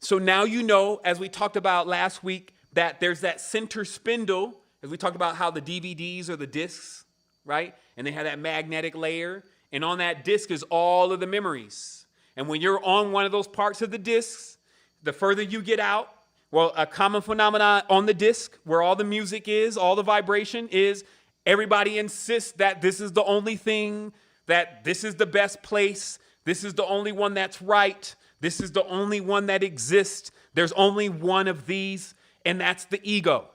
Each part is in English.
So now you know, as we talked about last week, that there's that center spindle, as we talked about how the DVDs or the discs, right? And they have that magnetic layer. And on that disc is all of the memories. And when you're on one of those parts of the discs, the further you get out, well, a common phenomenon on the disc where all the music is, all the vibration is, everybody insists that this is the only thing, that this is the best place, this is the only one that's right, this is the only one that exists, there's only one of these, and that's the ego.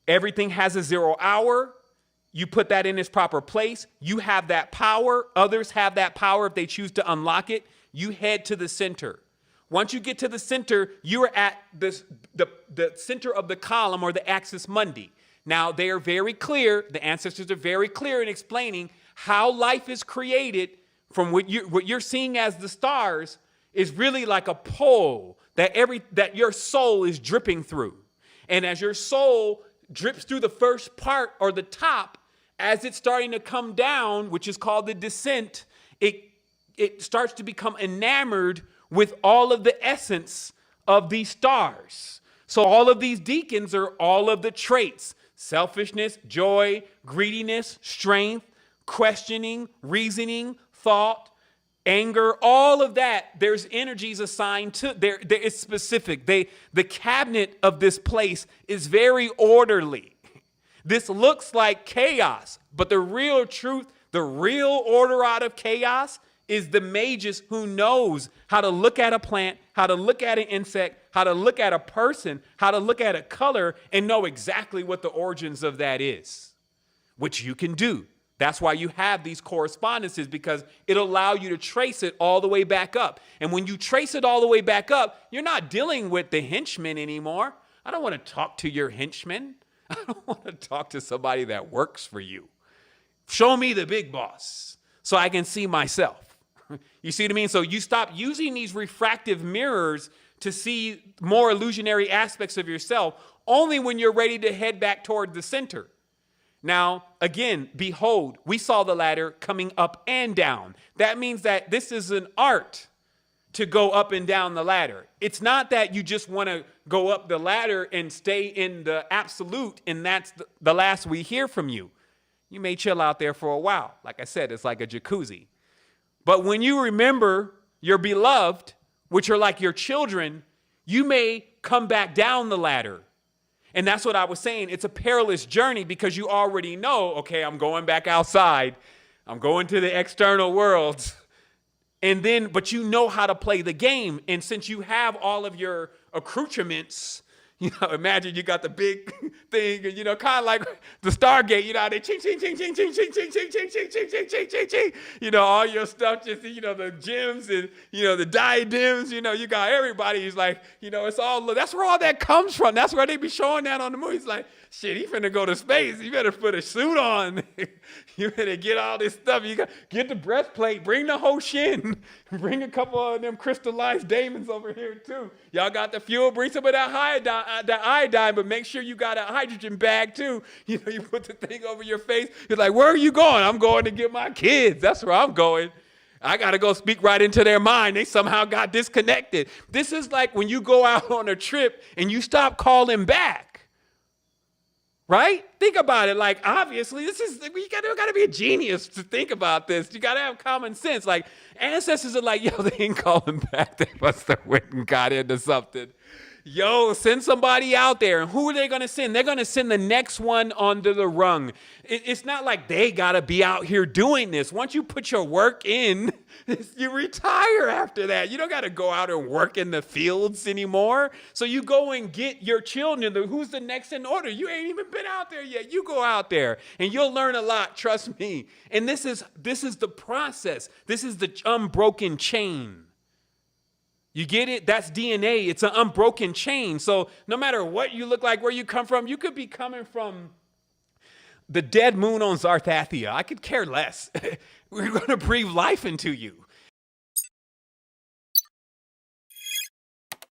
Everything has a 0 hour. You put that in its proper place. You have that power. Others have that power if they choose to unlock it. You head to the center. Once you get to the center, you are at the center of the column or the axis mundi. Now, they are very clear. The ancestors are very clear in explaining how life is created from what you're seeing as the stars is really like a pole that your soul is dripping through. And as your soul drips through the first part or the top, as it's starting to come down, which is called the descent, it starts to become enamored with all of the essence of these stars. So all of these deacons are all of the traits: selfishness, joy, greediness, strength, questioning, reasoning, thought, anger, all of that. There's energies assigned to there. It's specific. The cabinet of this place is very orderly. This looks like chaos, but the real truth, the real order out of chaos is the magus who knows how to look at a plant, how to look at an insect, how to look at a person, how to look at a color and know exactly what the origins of that is, which you can do. That's why you have these correspondences, because it'll allow you to trace it all the way back up. And when you trace it all the way back up, you're not dealing with the henchman anymore. I don't want to talk to your henchman. I don't want to talk to somebody that works for you. Show me the big boss so I can see myself. You see what I mean? So you stop using these refractive mirrors to see more illusionary aspects of yourself only when you're ready to head back toward the center. Now, again, behold, we saw the ladder coming up and down. That means that this is an art to go up and down the ladder. It's not that you just want to go up the ladder and stay in the absolute, and that's the last we hear from you. You may chill out there for a while. Like I said, it's like a jacuzzi. But when you remember your beloved, which are like your children, you may come back down the ladder. And that's what I was saying. It's a perilous journey because you already know, okay, I'm going back outside. I'm going to the external world. And then, but you know how to play the game. And since you have all of your accoutrements, imagine you got the big thing, and, kind of like the Stargate, they ching, ching, ching, ching, ching, ching, ching, ching, ching, ching, ching, ching, ching, ching, ching. All your stuff, just, the gems and, the diadems, you got everybody. He's like, it's all, that's where all that comes from. That's where they be showing that on the movie. It's like, shit, he finna go to space. You better put a suit on. You better get all this stuff. You got get the breastplate. Bring the whole shin. Bring a couple of them crystallized diamonds over here too. Y'all got the fuel. Bring some of that iodine, but make sure you got a hydrogen bag too. You put the thing over your face. You're like, where are you going? I'm going to get my kids. That's where I'm going. I got to go speak right into their mind. They somehow got disconnected. This is like when you go out on a trip and you stop calling back. Right? Think about it. Like, obviously, you gotta be a genius to think about this. You gotta have common sense. Like, ancestors are like, yo, they ain't calling back. They must have went and got into something. Yo, send somebody out there. And who are they gonna send? They're gonna send the next one under the rung. It's not like they gotta be out here doing this. Once you put your work in, you retire after that. You don't gotta go out and work in the fields anymore. So you go and get your children. Who's the next in order? You ain't even been out there yet. You go out there and you'll learn a lot. Trust me. And this is the process. This is the unbroken chain. You get it? That's DNA. It's an unbroken chain. So no matter what you look like, where you come from, you could be coming from the dead moon on Zarthathia. I could care less. We're going to breathe life into you.